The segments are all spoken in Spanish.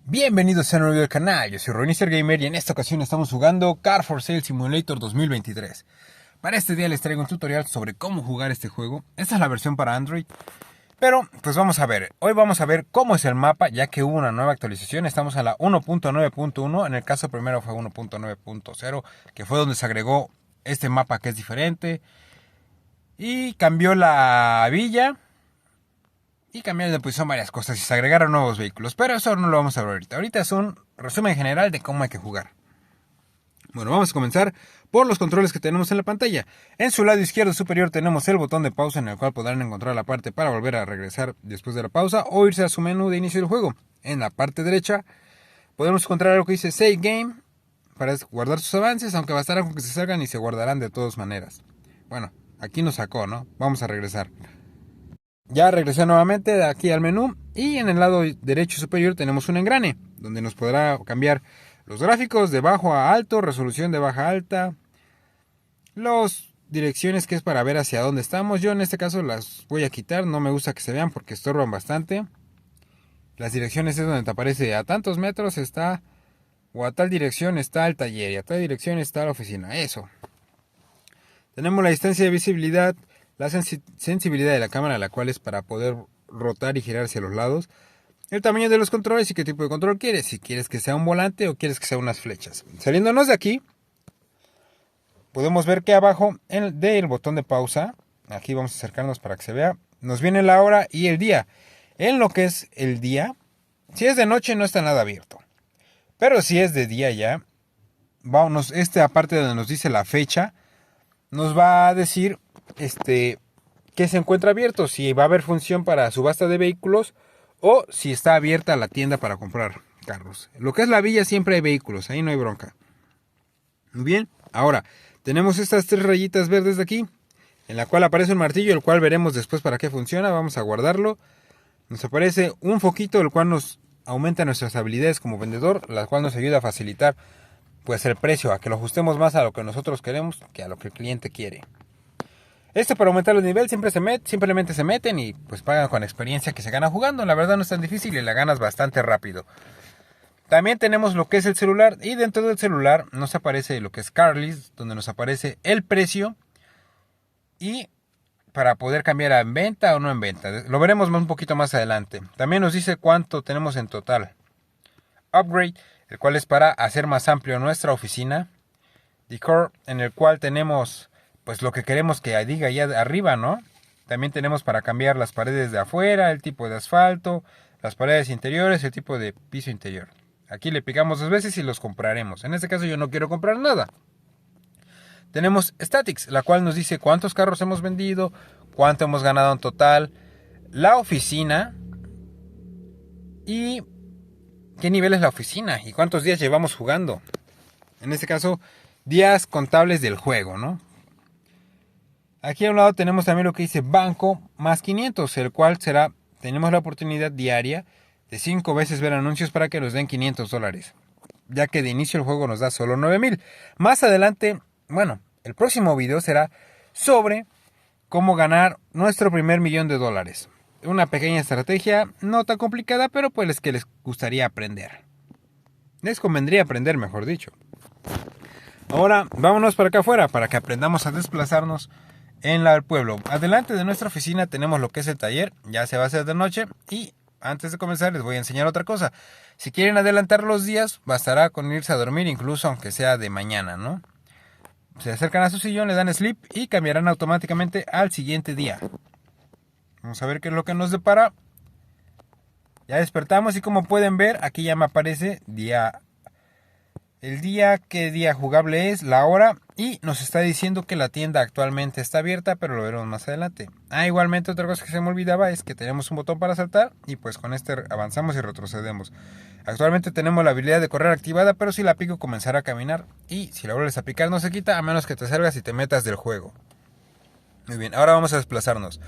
Bienvenidos a un nuevo video del canal, yo soy Ronister Gamer y en esta ocasión estamos jugando Car for Sale Simulator 2023. Para este día les traigo un tutorial sobre cómo jugar este juego. Esta es la versión para Android, pero pues vamos a ver. Hoy vamos a ver cómo es el mapa, ya que hubo una nueva actualización. Estamos a la 1.9.1, en el caso primero fue 1.9.0, que fue donde se agregó este mapa que es diferente. Y cambió la villa. Y cambiaron de posición varias cosas y se agregaron nuevos vehículos. Pero eso no lo vamos a ver ahorita. Ahorita es un resumen general de cómo hay que jugar. Bueno, vamos a comenzar por los controles que tenemos en la pantalla. En su lado izquierdo superior tenemos el botón de pausa, en el cual podrán encontrar la parte para volver a regresar después de la pausa o irse a su menú de inicio del juego. En la parte derecha podemos encontrar algo que dice Save Game para guardar sus avances, aunque bastará con que se salgan y se guardarán de todas maneras. Bueno, aquí nos sacó, ¿no? Vamos a regresar. Ya regresé nuevamente de aquí al menú y en el lado derecho superior tenemos un engrane donde nos podrá cambiar los gráficos de bajo a alto, resolución de baja a alta, las direcciones que es para ver hacia dónde estamos. Yo en este caso las voy a quitar, no me gusta que se vean porque estorban bastante. Las direcciones es donde te aparece a tantos metros está, o a tal dirección está el taller y a tal dirección está la oficina, eso. Tenemos la distancia de visibilidad, la sensibilidad de la cámara, la cual es para poder rotar y girar hacia los lados. El tamaño de los controles y qué tipo de control quieres. Si quieres que sea un volante o quieres que sea unas flechas. Saliéndonos de aquí, podemos ver que abajo del botón de pausa, aquí vamos a acercarnos para que se vea, nos viene la hora y el día. En lo que es el día, si es de noche no está nada abierto. Pero si es de día ya, vámonos, aparte donde nos dice la fecha, nos va a decir que se encuentra abierto, si va a haber función para subasta de vehículos o si está abierta la tienda para comprar carros. Lo que es la villa siempre hay vehículos, ahí no hay bronca. Muy bien, ahora tenemos estas tres rayitas verdes de aquí, en la cual aparece un martillo, el cual veremos después para qué funciona. Vamos a guardarlo. Nos aparece un foquito, el cual nos aumenta nuestras habilidades como vendedor, la cual nos ayuda a facilitar pues el precio, a que lo ajustemos más a lo que nosotros queremos que a lo que el cliente quiere. Para aumentar el nivel simplemente se meten y pues pagan con experiencia que se gana jugando. La verdad no es tan difícil y la ganas bastante rápido. También tenemos lo que es el celular y dentro del celular nos aparece lo que es Carlist, donde nos aparece el precio y para poder cambiar a en venta o no en venta. Lo veremos un poquito más adelante. También nos dice cuánto tenemos en total. Upgrade, el cual es para hacer más amplio nuestra oficina. Decor, en el cual tenemos pues lo que queremos que diga allá arriba, ¿no? También tenemos para cambiar las paredes de afuera, el tipo de asfalto, las paredes interiores, el tipo de piso interior. Aquí le picamos 2 veces y los compraremos. En este caso yo no quiero comprar nada. Tenemos Statics, la cual nos dice cuántos carros hemos vendido, cuánto hemos ganado en total, la oficina y qué nivel es la oficina y cuántos días llevamos jugando. En este caso, días contables del juego, ¿no? Aquí a un lado tenemos también lo que dice banco más 500, el cual tenemos la oportunidad diaria de 5 veces ver anuncios para que nos den $500, ya que de inicio el juego nos da solo 9,000. Más adelante, bueno, el próximo video será sobre cómo ganar nuestro primer $1,000,000. Una pequeña estrategia, no tan complicada, pero pues es que les gustaría aprender. Les convendría aprender, mejor dicho. Ahora vámonos para acá afuera para que aprendamos a desplazarnos en el pueblo. Adelante de nuestra oficina tenemos lo que es el taller. Ya se va a hacer de noche y antes de comenzar les voy a enseñar otra cosa. Si quieren adelantar los días, bastará con irse a dormir incluso aunque sea de mañana, ¿no? Se acercan a su sillón, le dan sleep y cambiarán automáticamente al siguiente día. Vamos a ver qué es lo que nos depara. Ya despertamos y como pueden ver aquí ya me aparece día. El día, qué día jugable es, la hora y nos está diciendo que la tienda actualmente está abierta, pero lo veremos más adelante. Igualmente otra cosa que se me olvidaba es que tenemos un botón para saltar y pues con avanzamos y retrocedemos. Actualmente tenemos la habilidad de correr activada, pero si la pico comenzará a caminar y si la vuelves a picar no se quita a menos que te salgas y te metas del juego. Muy bien, ahora vamos a desplazarnos.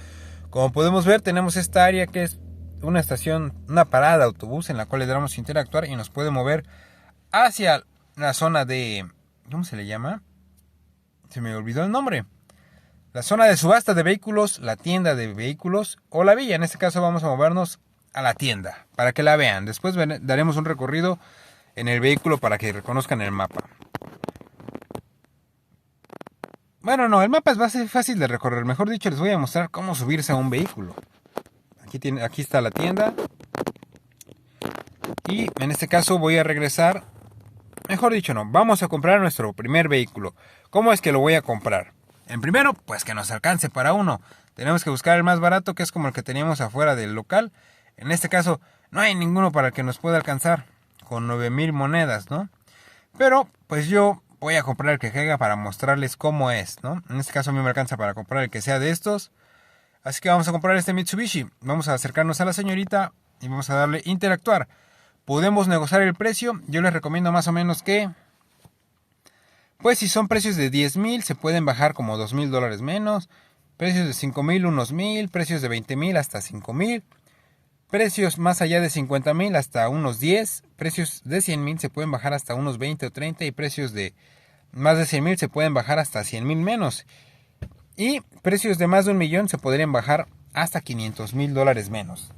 Como podemos ver tenemos esta área que es una estación, una parada de autobús en la cual le damos a interactuar y nos puede mover hacia la zona de... ¿cómo se le llama? Se me olvidó el nombre. La zona de subasta de vehículos, la tienda de vehículos o la villa. En este caso vamos a movernos a la tienda para que la vean. Después daremos un recorrido en el vehículo para que reconozcan el mapa. Bueno, no, el mapa va a ser fácil de recorrer. Mejor dicho, les voy a mostrar cómo subirse a un vehículo. Aquí está la tienda. Y en este caso voy a regresar. Mejor dicho, no, vamos a comprar nuestro primer vehículo. ¿Cómo es que lo voy a comprar? En primero, pues que nos alcance para uno. Tenemos que buscar el más barato, que es como el que teníamos afuera del local. En este caso, no hay ninguno para el que nos pueda alcanzar. Con 9,000 monedas, ¿no? Pero, pues yo voy a comprar el que caiga para mostrarles cómo es, ¿no? En este caso a mí me alcanza para comprar el que sea de estos. Así que vamos a comprar este Mitsubishi. Vamos a acercarnos a la señorita y vamos a darle interactuar. Podemos negociar el precio. Yo les recomiendo más o menos que... Pues si son precios de 10,000, se pueden bajar como $2,000 menos. Precios de 5,000, unos 1,000. Precios de 20,000 hasta 5,000. Precios más allá de 50,000 hasta unos 10. Precios de 100,000 se pueden bajar hasta unos 20 o 30. Y precios de más de 100,000 se pueden bajar hasta 100,000 menos. Y precios de más de 1,000,000 se podrían bajar hasta $500,000 menos.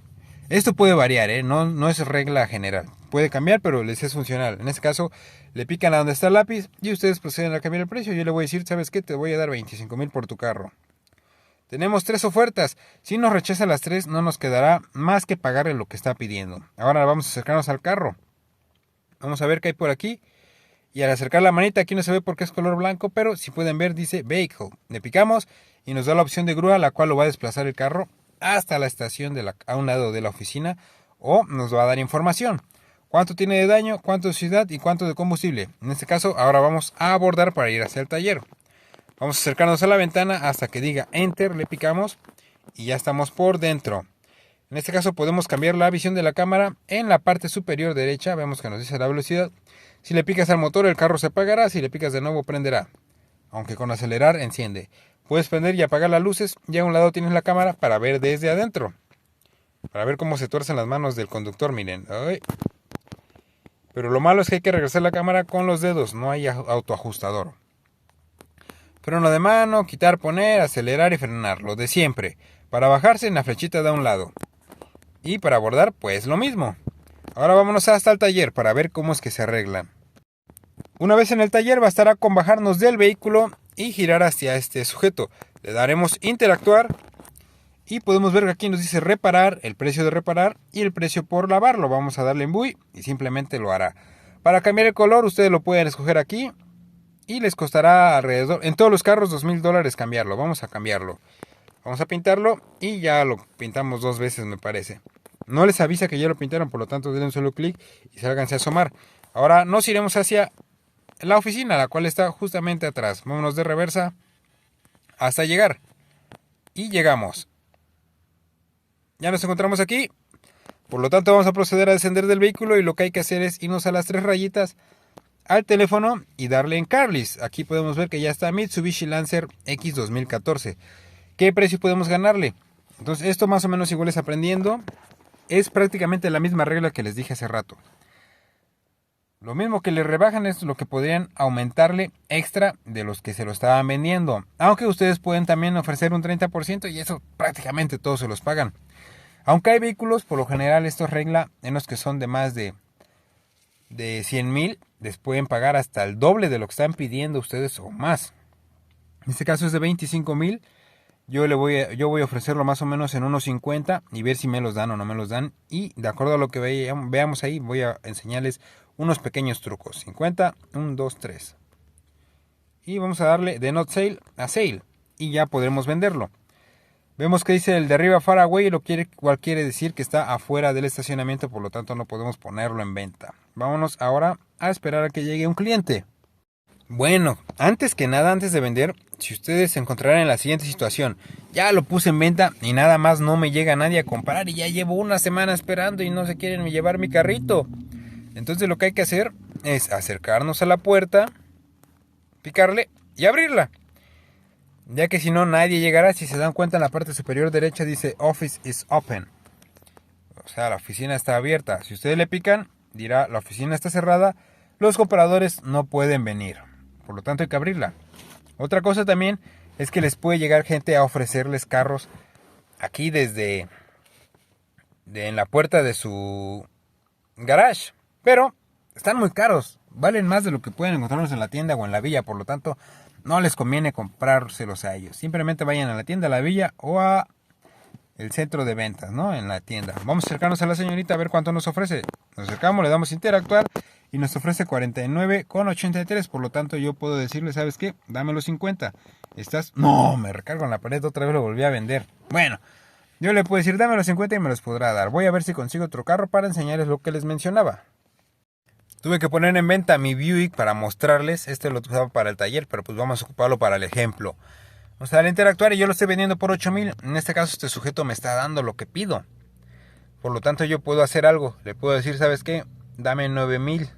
Esto puede variar, no es regla general. Puede cambiar, pero les es funcional. En este caso, le pican a donde está el lápiz y ustedes proceden a cambiar el precio. Yo le voy a decir, ¿sabes qué? Te voy a dar 25,000 por tu carro. Tenemos 3 ofertas. Si nos rechaza las 3, no nos quedará más que pagarle lo que está pidiendo. Ahora vamos a acercarnos al carro. Vamos a ver qué hay por aquí. Y al acercar la manita, aquí no se ve porque es color blanco, pero si pueden ver dice Vehicle. Le picamos y nos da la opción de grúa, la cual lo va a desplazar el carro hasta la estación a un lado de la oficina, o nos va a dar información. Cuánto tiene de daño, cuánto de ciudad y cuánto de combustible. En este caso, ahora vamos a abordar para ir hacia el taller. Vamos a acercarnos a la ventana hasta que diga Enter, le picamos y ya estamos por dentro. En este caso podemos cambiar la visión de la cámara. En la parte superior derecha vemos que nos dice la velocidad. Si le picas al motor, el carro se apagará. Si le picas de nuevo, prenderá. Aunque con acelerar, enciende. Puedes prender y apagar las luces. Y a un lado tienes la cámara para ver desde adentro. Para ver cómo se tuercen las manos del conductor, miren. ¡Ay! Pero lo malo es que hay que regresar la cámara con los dedos. No hay autoajustador. Freno de mano, quitar, poner, acelerar y frenar. Lo de siempre. Para bajarse, en la flechita de un lado. Y para abordar, pues lo mismo. Ahora vámonos hasta el taller para ver cómo es que se arregla. Una vez en el taller bastará con bajarnos del vehículo y girar hacia este sujeto. Le daremos interactuar y podemos ver que aquí nos dice reparar, el precio de reparar y el precio por lavarlo. Vamos a darle en buy y simplemente lo hará. Para cambiar el color ustedes lo pueden escoger aquí y les costará alrededor, en todos los carros, $2,000 cambiarlo. Vamos a cambiarlo. Vamos a pintarlo y ya lo pintamos 2 veces me parece. No les avisa que ya lo pintaron, por lo tanto denle un solo clic y sálganse a asomar. Ahora nos iremos hacia la oficina, la cual está justamente atrás. Vámonos de reversa hasta llegar. Y llegamos. Ya nos encontramos aquí. Por lo tanto vamos a proceder a descender del vehículo y lo que hay que hacer es irnos a las 3 rayitas al teléfono y darle en Carlist. Aquí podemos ver que ya está Mitsubishi Lancer X 2014. ¿Qué precio podemos ganarle? Entonces esto más o menos igual es aprendiendo. Es prácticamente la misma regla que les dije hace rato. Lo mismo que le rebajan es lo que podrían aumentarle extra de los que se lo estaban vendiendo. Aunque ustedes pueden también ofrecer un 30% y eso prácticamente todos se los pagan. Aunque hay vehículos, por lo general esto es regla en los que son de más de 100,000. Les pueden pagar hasta el doble de lo que están pidiendo ustedes o más. En este caso es de 25,000. Yo voy a ofrecerlo más o menos en unos 50 y ver si me los dan o no me los dan. Y de acuerdo a lo que veamos ahí, voy a enseñarles unos pequeños trucos. 50, 1, 2, 3. Y vamos a darle de not sale a sale. Y ya podremos venderlo. Vemos que dice el de arriba far away, cual quiere decir que está afuera del estacionamiento, por lo tanto no podemos ponerlo en venta. Vámonos ahora a esperar a que llegue un cliente. Bueno, antes que nada, antes de vender, si ustedes se encontrarán en la siguiente situación, ya lo puse en venta y nada más no me llega nadie a comprar y ya llevo una semana esperando y no se quieren llevar mi carrito. Entonces lo que hay que hacer es acercarnos a la puerta, picarle y abrirla. Ya que si no nadie llegará. Si se dan cuenta en la parte superior derecha dice Office is open. O sea, la oficina está abierta. Si ustedes le pican, dirá la oficina está cerrada, los compradores no pueden venir. Por lo tanto hay que abrirla. Otra cosa también es que les puede llegar gente a ofrecerles carros aquí desde en la puerta de su garage. Pero están muy caros. Valen más de lo que pueden encontrarlos en la tienda o en la villa. Por lo tanto, no les conviene comprárselos a ellos. Simplemente vayan a la tienda, a la villa o a el centro de ventas, ¿no? En la tienda. Vamos a acercarnos a la señorita a ver cuánto nos ofrece. Nos acercamos, le damos interactuar y nos ofrece 49,83. Por lo tanto, yo puedo decirle, ¿sabes qué? Dame los 50. ¿Estás? No, me recargo en la pared, otra vez lo volví a vender. Bueno, yo le puedo decir, dame los 50 y me los podrá dar. Voy a ver si consigo otro carro para enseñarles lo que les mencionaba. Tuve que poner en venta mi Buick para mostrarles. Este lo usaba para el taller, pero pues vamos a ocuparlo para el ejemplo. O sea, al interactuar y yo lo estoy vendiendo por 8,000. En este caso este sujeto me está dando lo que pido. Por lo tanto yo puedo hacer algo. Le puedo decir, ¿sabes qué? Dame 9,000.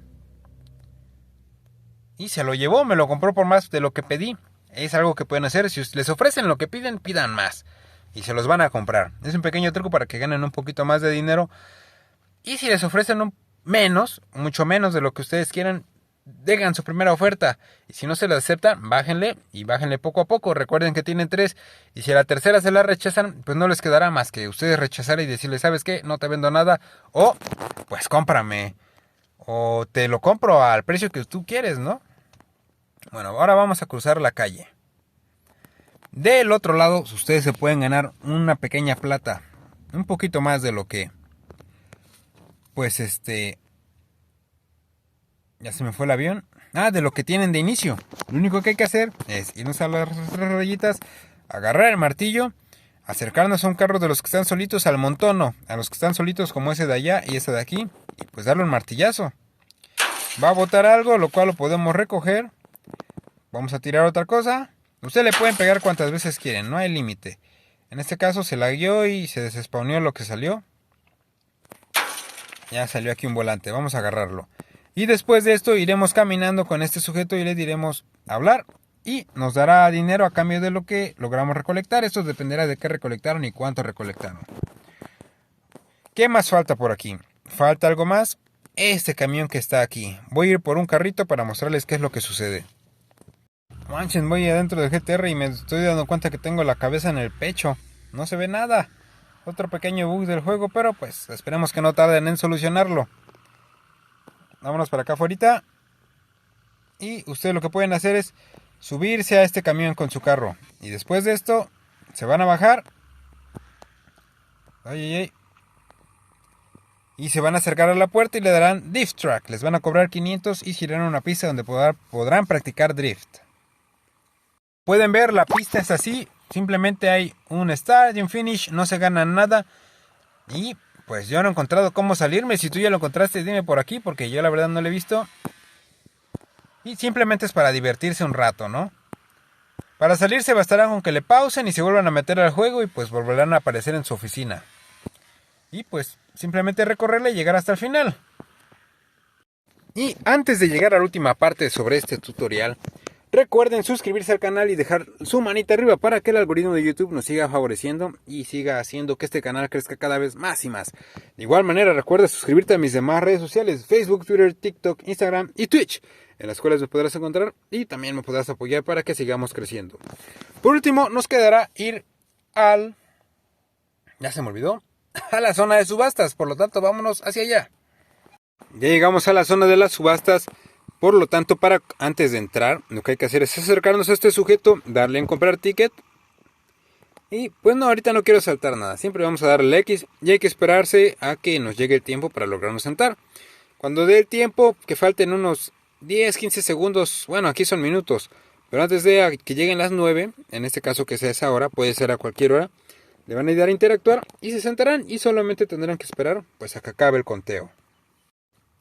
Y se lo llevó, me lo compró por más de lo que pedí. Es algo que pueden hacer. Si les ofrecen lo que piden, pidan más. Y se los van a comprar. Es un pequeño truco para que ganen un poquito más de dinero. Y si les ofrecen menos, mucho menos de lo que ustedes quieran, dejan su primera oferta. Y si no se la aceptan, bájenle y bájenle poco a poco. Recuerden que tienen 3. Y si a la tercera se la rechazan, pues no les quedará más que ustedes rechazar y decirles, ¿sabes qué? No te vendo nada. O, pues cómprame. O te lo compro al precio que tú quieres, ¿no? Bueno, ahora vamos a cruzar la calle. Del otro lado, ustedes se pueden ganar una pequeña plata. Un poquito más de lo que... Pues ya se me fue el avión. De lo que tienen de inicio. Lo único que hay que hacer es irnos a las rayitas, agarrar el martillo, acercarnos a un carro de los que están solitos al montono, a los que están solitos como ese de allá y ese de aquí, y pues darle un martillazo. Va a botar algo, lo cual lo podemos recoger. Vamos a tirar otra cosa. Ustedes le pueden pegar cuantas veces quieren, no hay límite. En este caso se lagueó y se desespawneó lo que salió. Ya salió aquí un volante, vamos a agarrarlo. Y después de esto iremos caminando con este sujeto y le diremos hablar. Y nos dará dinero a cambio de lo que logramos recolectar. Esto dependerá de qué recolectaron y cuánto recolectaron. ¿Qué más falta por aquí? ¿Falta algo más? Este camión que está aquí. Voy a ir por un carrito para mostrarles qué es lo que sucede. Manchen, voy adentro del GTR y me estoy dando cuenta que tengo la cabeza en el pecho. No se ve nada. Otro pequeño bug del juego, pero pues esperemos que no tarden en solucionarlo. Vámonos para acá afuera. Y ustedes lo que pueden hacer es subirse a este camión con su carro. Y después de esto, se van a bajar. Y se van a acercar a la puerta y le darán Drift Track. Les van a cobrar 500 y girarán una pista donde podrán practicar drift. Pueden ver, la pista es así. Simplemente hay un start y un finish. No se gana nada. Y pues yo no he encontrado cómo salirme. Si tú ya lo encontraste, dime por aquí, porque yo la verdad no lo he visto. Y simplemente es para divertirse un rato, ¿no? Para salirse bastará con que le pausen y se vuelvan a meter al juego y pues volverán a aparecer en su oficina. Y pues simplemente recorrerla y llegar hasta el final. Y antes de llegar a la última parte sobre este tutorial, recuerden suscribirse al canal y dejar su manita arriba para que el algoritmo de YouTube nos siga favoreciendo y siga haciendo que este canal crezca cada vez más y más. De igual manera, recuerda suscribirte a mis demás redes sociales: Facebook, Twitter, TikTok, Instagram y Twitch, en las cuales me podrás encontrar y también me podrás apoyar para que sigamos creciendo. Por último, nos quedará ir al... Ya se me olvidó. A la zona de subastas, por lo tanto vámonos hacia allá. Ya llegamos a la zona de las subastas. Por lo tanto, antes de entrar, lo que hay que hacer es acercarnos a este sujeto, darle en comprar ticket. Y pues no, ahorita no quiero saltar nada. Siempre vamos a darle X y hay que esperarse a que nos llegue el tiempo para lograrnos sentar. Cuando dé el tiempo, que falten unos 10, 15 segundos, bueno, aquí son minutos. Pero antes de que lleguen las 9, en este caso que sea esa hora, puede ser a cualquier hora, le van a ayudar a interactuar y se sentarán y solamente tendrán que esperar pues a que acabe el conteo.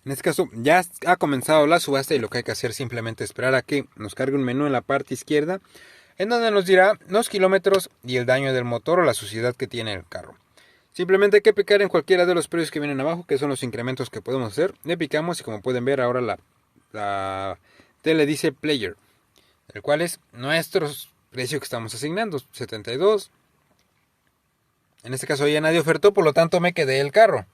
En este caso ya ha comenzado la subasta y lo que hay que hacer es simplemente esperar a que nos cargue un menú en la parte izquierda en donde nos dirá los kilómetros y el daño del motor o la suciedad que tiene el carro. Simplemente hay que picar en cualquiera de los precios que vienen abajo, que son los incrementos que podemos hacer. Le picamos y como pueden ver ahora la tele dice Player, el cual es nuestro precio que estamos asignando, 72. En este caso ya nadie ofertó, por lo tanto me quedé el carro.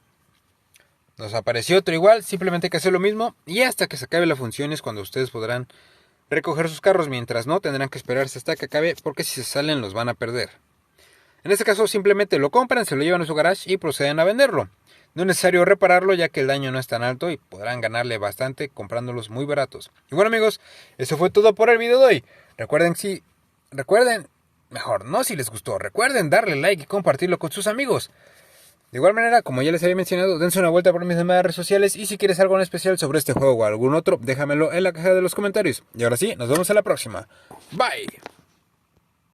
Nos apareció otro igual, simplemente hay que hacer lo mismo y hasta que se acabe la función es cuando ustedes podrán recoger sus carros. Mientras no, tendrán que esperarse hasta que acabe porque si se salen los van a perder. En este caso simplemente lo compran, se lo llevan a su garage y proceden a venderlo. No es necesario repararlo ya que el daño no es tan alto y podrán ganarle bastante comprándolos muy baratos. Y bueno amigos, eso fue todo por el video de hoy. Si les gustó, recuerden darle like y compartirlo con sus amigos. De igual manera, como ya les había mencionado, dense una vuelta por mis demás redes sociales y si quieres algo en especial sobre este juego o algún otro, déjamelo en la caja de los comentarios. Y ahora sí, nos vemos en la próxima. Bye.